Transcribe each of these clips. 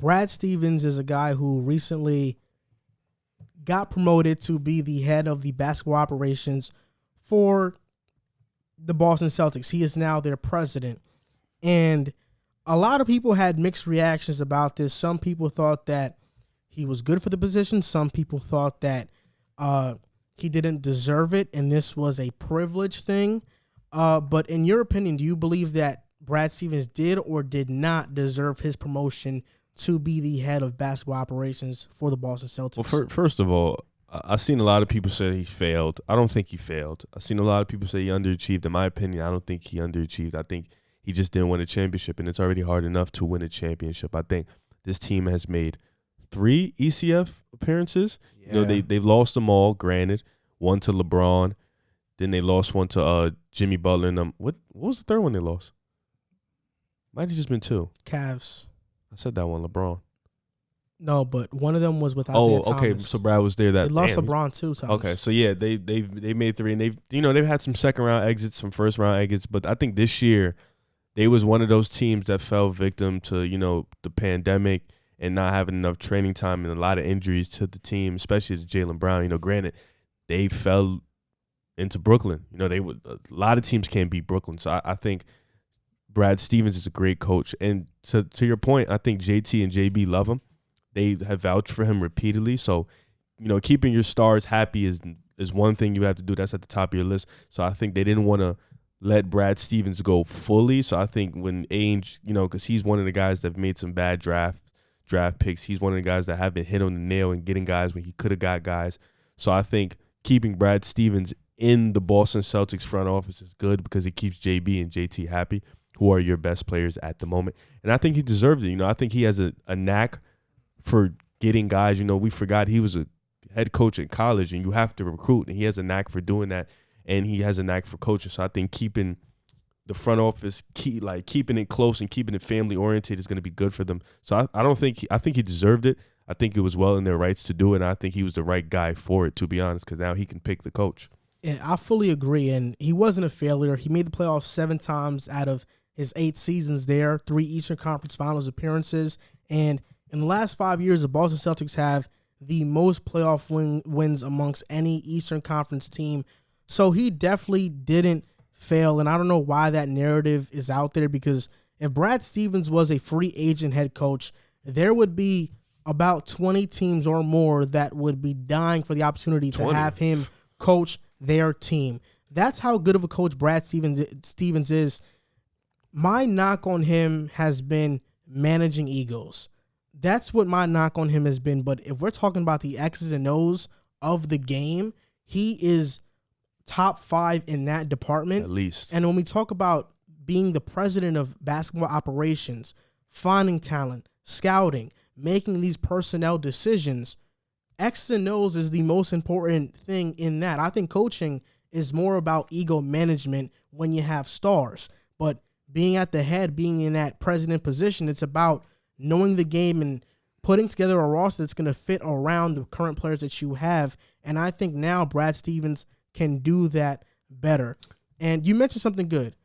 Brad Stevens is a guy who recently got promoted to be the head of the basketball operations for the Boston Celtics. He is now their president. And a lot of people had mixed reactions about this. Some people thought that he was good for the position. Some people thought that he didn't deserve it, and this was a privilege thing. But in your opinion, do you believe that Brad Stevens did or did not deserve his promotion to be the head of basketball operations for the Boston Celtics? Well, first of all, I've seen a lot of people say he failed. I don't think he failed. I've seen a lot of people say he underachieved. In my opinion, I don't think he underachieved. I think he just didn't win a championship, and it's already hard enough to win a championship. I think this team has made 3 ECF appearances. Yeah. You know, they've lost them all, granted. One to LeBron. Then they lost one to Jimmy Butler. And what was the third one they lost? Might have just been 2. Cavs. I said that one, LeBron. No, but one of them was with Isaiah Thomas. Okay. So Brad was there. They lost LeBron too, Thomas. Okay, so yeah, they made 3, and they've had some second round exits, some first round exits, but I think this year they was one of those teams that fell victim to the pandemic and not having enough training time and a lot of injuries to the team, especially to Jaylen Brown. Granted, they fell into Brooklyn. A lot of teams can't beat Brooklyn, so I think Brad Stevens is a great coach. And to your point, I think JT and JB love him. They have vouched for him repeatedly. So, keeping your stars happy is one thing you have to do. That's at the top of your list. So I think they didn't want to let Brad Stevens go fully. So I think when Ainge, because he's one of the guys that have made some bad draft picks. He's one of the guys that haven't hit on the nail and getting guys when he could have got guys. So I think keeping Brad Stevens in the Boston Celtics front office is good because it keeps JB and JT happy, who are your best players at the moment. And I think he deserved it. I think he has a knack for getting guys. We forgot he was a head coach in college, and you have to recruit, and he has a knack for doing that, and he has a knack for coaching. So I think keeping the front office, keeping it close and keeping it family oriented is going to be good for them. So I think he deserved it. I think it was well in their rights to do it, and I think he was the right guy for it, to be honest, because now he can pick the coach. Yeah, I fully agree, and he wasn't a failure. He made the playoffs 7 times out of his 8 seasons there, 3 Eastern Conference Finals appearances, and in the last 5 years, the Boston Celtics have the most playoff wins amongst any Eastern Conference team. So he definitely didn't fail, and I don't know why that narrative is out there, because if Brad Stevens was a free agent head coach, there would be about 20 teams or more that would be dying for the opportunity to have him coach their team. That's how good of a coach Brad Stevens is. My knock on him has been managing egos. That's what my knock on him has been. But if we're talking about the X's and O's of the game, he is top 5 in that department. At least. And when we talk about being the president of basketball operations, finding talent, scouting, making these personnel decisions, X's and O's is the most important thing in that. I think coaching is more about ego management when you have stars. But being at the head, being in that president position, it's about knowing the game and putting together a roster that's going to fit around the current players that you have. And I think now Brad Stevens can do that better. And you mentioned something good.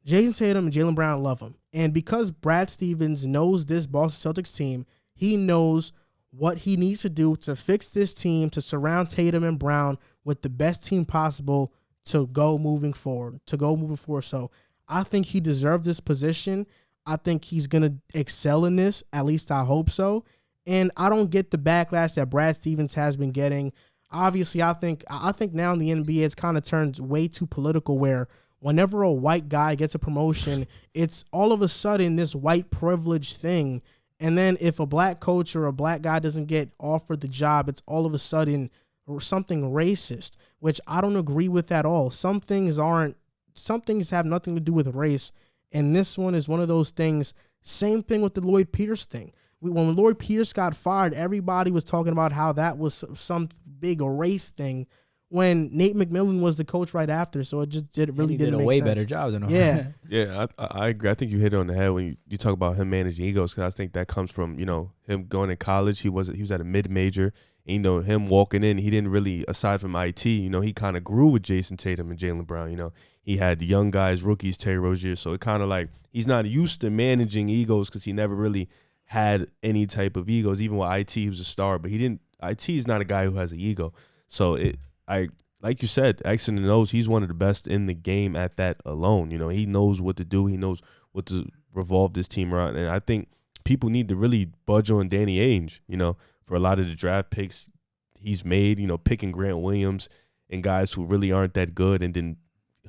Jason Tatum and Jaylen Brown love him. And because Brad Stevens knows this Boston Celtics team, he knows what he needs to do to fix this team, to surround Tatum and Brown with the best team possible to go moving forward. So I think he deserved this position. I think he's going to excel in this. At least I hope so. And I don't get the backlash that Brad Stevens has been getting. Obviously, I think now in the NBA it's kind of turned way too political, where whenever a white guy gets a promotion, it's all of a sudden this white privilege thing. And then if a black coach or a black guy doesn't get offered the job, it's all of a sudden something racist, which I don't agree with at all. Some things have nothing to do with race. And this one is one of those things. Same thing with the Lloyd Pierce thing. When Lloyd Pierce got fired, everybody was talking about how that was some big race thing, when Nate McMillan was the coach right after. So it just didn't make sense. He did a way better job than him. Yeah. Yeah, I agree. I think you hit it on the head when you talk about him managing egos, because I think that comes from, him going to college. He was at a mid-major. And, him walking in, he didn't really, aside from IT, he kind of grew with Jason Tatum and Jaylen Brown. He had young guys, rookies, Terry Rozier. So it kind of like he's not used to managing egos because he never really had any type of egos. Even with IT, he was a star, but he didn't. IT is not a guy who has an ego. So like you said, Exton knows he's one of the best in the game at that alone. You know, he knows what to do. He knows what to revolve this team around. And I think people need to really budge on Danny Ainge, you know, for a lot of the draft picks he's made, you know, picking Grant Williams and guys who really aren't that good, and then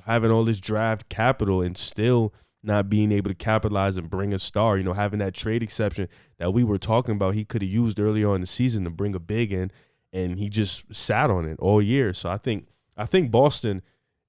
having all this draft capital and still not being able to capitalize and bring a star, you know, having that trade exception that we were talking about he could have used earlier on in the season to bring a big in, and he just sat on it all year. So I think Boston,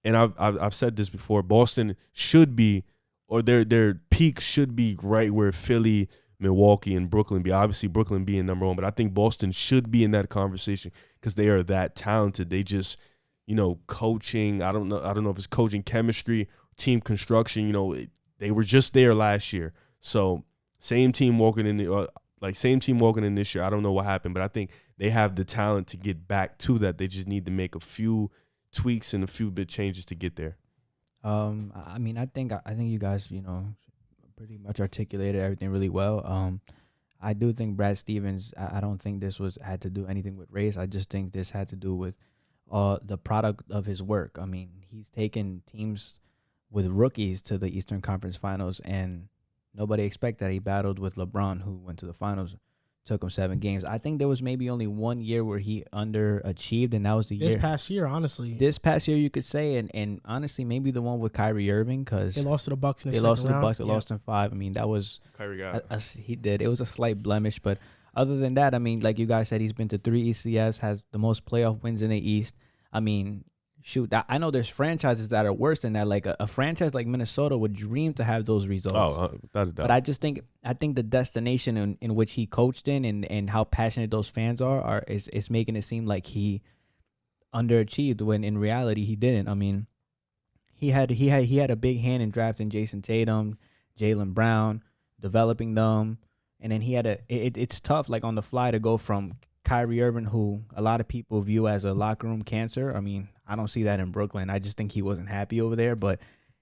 and I've said this before, Boston should be, or their peak should be right where Philly, Milwaukee, and Brooklyn be. Obviously, Brooklyn being number one, but I think Boston should be in that conversation because they are that talented. They just, you know, coaching. I don't know if it's coaching, chemistry, team construction. You know, they were just there last year. So same team walking in this year. I don't know what happened, but I think they have the talent to get back to that. They just need to make a few tweaks and a few bit changes to get there. I mean, I think you guys, you know, pretty much articulated everything really well. I do think Brad Stevens, I don't think this had to do anything with race. I just think this had to do with the product of his work. I mean, he's taken teams with rookies to the Eastern Conference Finals, and nobody expected that. He battled with LeBron, who went to the finals, took him 7 games. I think there was maybe only 1 year where he underachieved, and that was the This year. past year, honestly. This past year, you could say, and honestly, maybe the one with Kyrie Irving, because They lost to the Bucks in the they second lost to the round. Bucks. They lost in 5. I mean, that was Kyrie got he did. It was a slight blemish, but other than that, I mean, like you guys said, he's been to 3 ECFs, has the most playoff wins in the East. I mean, shoot, I know there's franchises that are worse than that. Like a franchise like Minnesota would dream to have those results. without a doubt. But I think the destination in which he coached in and how passionate those fans is making it seem like he underachieved when in reality he didn't. I mean, he had a big hand in drafting Jason Tatum, Jaylen Brown, developing them, and then he had it's tough like on the fly to go from Kyrie Irving, who a lot of people view as a locker room cancer. I mean, I don't see that in Brooklyn. I just think he wasn't happy over there, but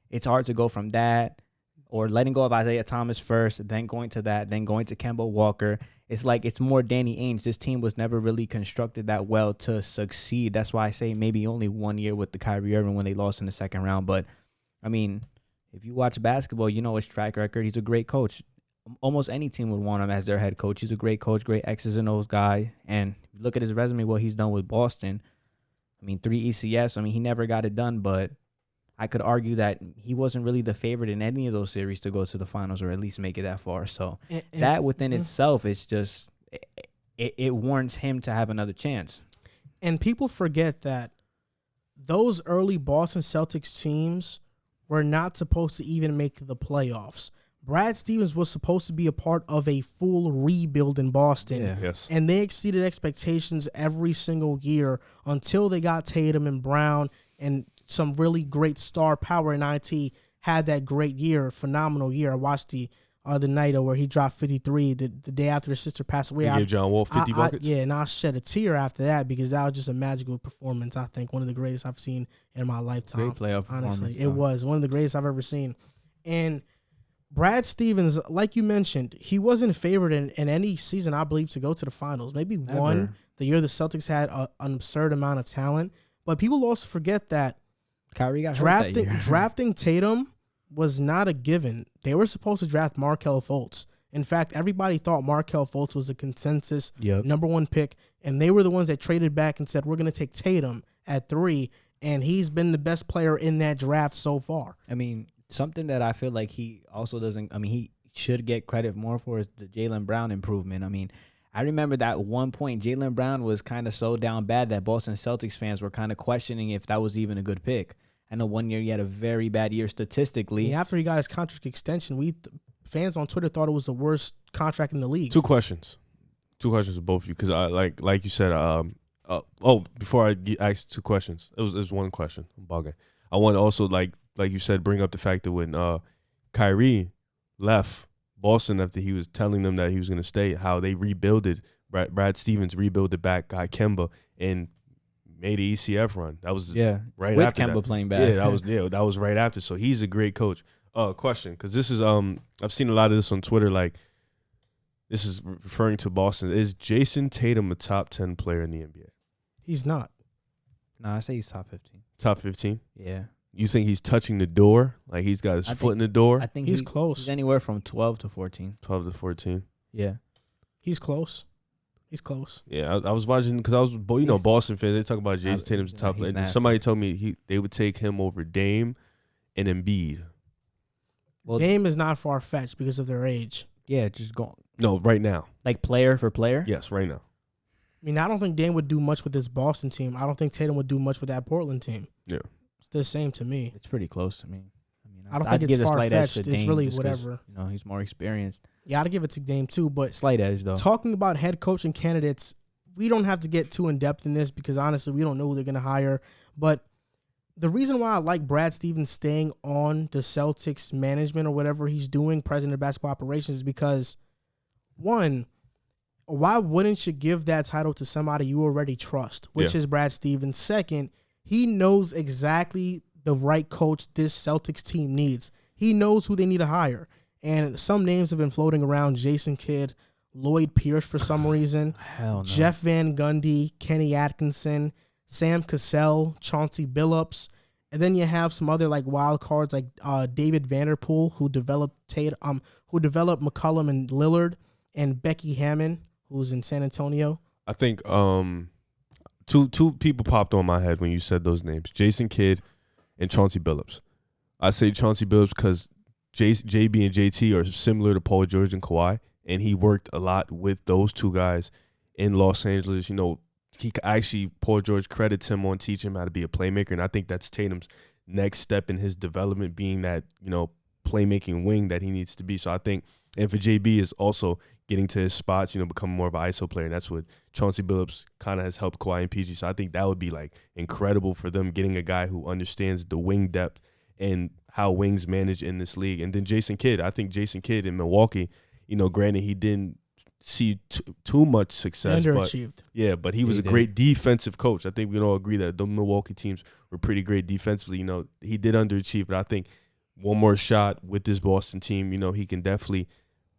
it's hard to go from that or letting go of Isaiah Thomas first, then going to that, then going to Kemba Walker. It's like it's more Danny Ainge. This team was never really constructed that well to succeed. That's why I say maybe only 1 year with the Kyrie Irving when they lost in the second round. But, I mean, if you watch basketball, you know his track record. He's a great coach. Almost any team would want him as their head coach. He's a great coach, great X's and O's guy. And look at his resume, what he's done with Boston. I mean, 3 ECFs. I mean, he never got it done, but I could argue that he wasn't really the favorite in any of those series to go to the finals or at least make it that far. So that within itself, it's just it warrants him to have another chance. And people forget that those early Boston Celtics teams were not supposed to even make the playoffs. Brad Stevens was supposed to be a part of a full rebuild in Boston. Yeah. Yes. And they exceeded expectations every single year until they got Tatum and Brown and some really great star power in IT had that great year, phenomenal year. I watched the other night where he dropped 53 the day after his sister passed away. He gave John Wall 50 buckets? Yeah, and I shed a tear after that because that was just a magical performance, I think. One of the greatest I've seen in my lifetime. Great playoff honestly. performance. It was one of the greatest I've ever seen. And Brad Stevens, like you mentioned, he wasn't favored in any season, I believe, to go to the finals. Maybe one, the year the Celtics had an absurd amount of talent. But people also forget that Kyrie got hurt that year. drafting Tatum was not a given. They were supposed to draft Markelle Fultz. In fact, everybody thought Markelle Fultz was a consensus number 1 pick, and they were the ones that traded back and said, we're going to take Tatum at 3, and he's been the best player in that draft so far. I mean, something that I feel like he also doesn't, I mean, he should get credit more for is the Jaylen Brown improvement. I mean, I remember that at one point, Jaylen Brown was kind of so down bad that Boston Celtics fans were kind of questioning if that was even a good pick. I know 1 year he had a very bad year statistically. After he got his contract extension, fans on Twitter thought it was the worst contract in the league. Two questions to both of you, because I like you said. Before I ask 2 questions, it was 1 question. I'm bugging. I want to also like you said, bring up the fact that when Kyrie left Boston after he was telling them that he was going to stay, how they rebuilded. Brad Stevens rebuilded back, got Kemba, and made an ECF run. That was right with after Kemba that. playing back. That was right after. So he's a great coach. Question, because this is I've seen a lot of this on Twitter. Like, this is referring to Boston. Is Jason Tatum a top 10 player in the NBA? He's not. No, I say he's top 15. Top 15? Yeah. You think he's touching the door? Like he's got his foot in the door? I think he's close. He's anywhere from 12 to 14. 12 to 14. Yeah. He's close. He's close. Yeah, I was watching because I was, Boston fans. They talk about Jason Tatum's top, he's and nasty. somebody told me they would take him over Dame and Embiid. Well, Dame is not far fetched because of their age. yeah, just go No, right now. like player for player. Yes, right now. I mean, I don't think Dame would do much with this Boston team. I don't think Tatum would do much with that Portland team. Yeah. It's the same to me. It's pretty close to me. I don't I'd think give it's the slight edge far-fetched. to It's Dame really just 'cause, whatever. You know, he's more experienced. Yeah, I'd give it to Dame too. But Slight edge though. talking about head coaching candidates, we don't have to get too in depth in this because honestly, we don't know who they're going to hire. But the reason why I like Brad Stevens staying on the Celtics management or whatever he's doing, president of basketball operations, is because, one, why wouldn't you give that title to somebody you already trust, which is Brad Stevens? Second, he knows exactly the right coach this Celtics team needs. He knows who they need to hire. And some names have been floating around: Jason Kidd, Lloyd Pierce for some reason, Hell no. Jeff Van Gundy, Kenny Atkinson, Sam Cassell, Chauncey Billups. And then you have some other like wild cards like David Vanderpool, who developed McCollum and Lillard, and Becky Hammond, who's in San Antonio. I think two people popped on my head when you said those names: Jason Kidd and Chauncey Billups. I say Chauncey Billups because JB and JT are similar to Paul George and Kawhi, and he worked a lot with those two guys in Los Angeles. You know, Paul George credits him on teaching him how to be a playmaker, and I think that's Tatum's next step in his development, being that, you know, playmaking wing that he needs to be. So I think, and for JB is also getting to his spots, you know, becoming more of an ISO player, and that's what Chauncey Billups kind of has helped Kawhi and PG. So I think that would be like incredible for them, getting a guy who understands the wing depth and how wings manage in this league. And then Jason Kidd, I think Jason Kidd in Milwaukee, you know, granted he didn't see too much success, but he was a great defensive coach. I think we can all agree that the Milwaukee teams were pretty great defensively. You know, he did underachieve, but I think one more shot with this Boston team, you know, he can definitely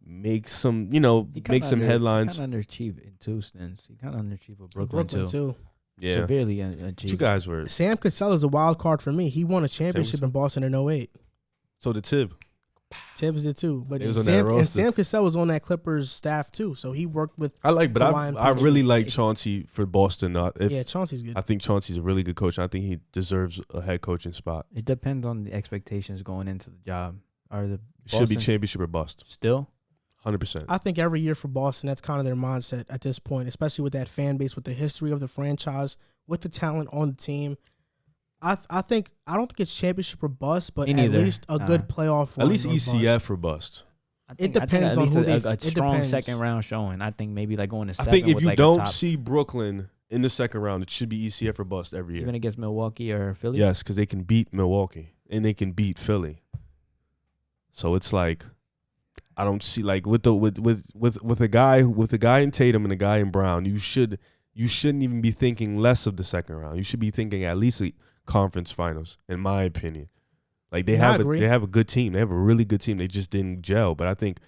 make some, you know, make some headlines. He kind of underachieved in two stints. He kind of underachieved with Brooklyn too. Yeah. Severely underachieved. You guys were. Sam Cassell is a wild card for me. He won a championship in Boston in 2008. So did Tibbs. Tibbs did too, but Sam Cassell was on that Clippers staff too, so he worked with. I really like Chauncey for Boston. Chauncey's good. I think Chauncey's a really good coach. I think he deserves a head coaching spot. It depends on the expectations going into the job. Should be championship or bust. Still, 100%. I think every year for Boston, that's kind of their mindset at this point, especially with that fan base, with the history of the franchise, with the talent on the team. I don't think it's championship or bust, but at least a good playoff run. At least ECF or bust. It depends on who they. A strong second round showing. I think maybe like going to 7. I think if you don't see Brooklyn in the second round, it should be ECF or bust every year. Even against Milwaukee or Philly. Yes, because they can beat Milwaukee and they can beat Philly. So it's like, I don't see, like with a guy in Tatum and a guy in Brown, you shouldn't even be thinking less of the second round. You should be thinking at least conference finals, in my opinion. Like they have a good team. They have a really good team. They just didn't gel. But I think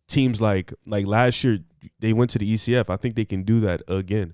teams like last year, they went to the ECF. I think they can do that again.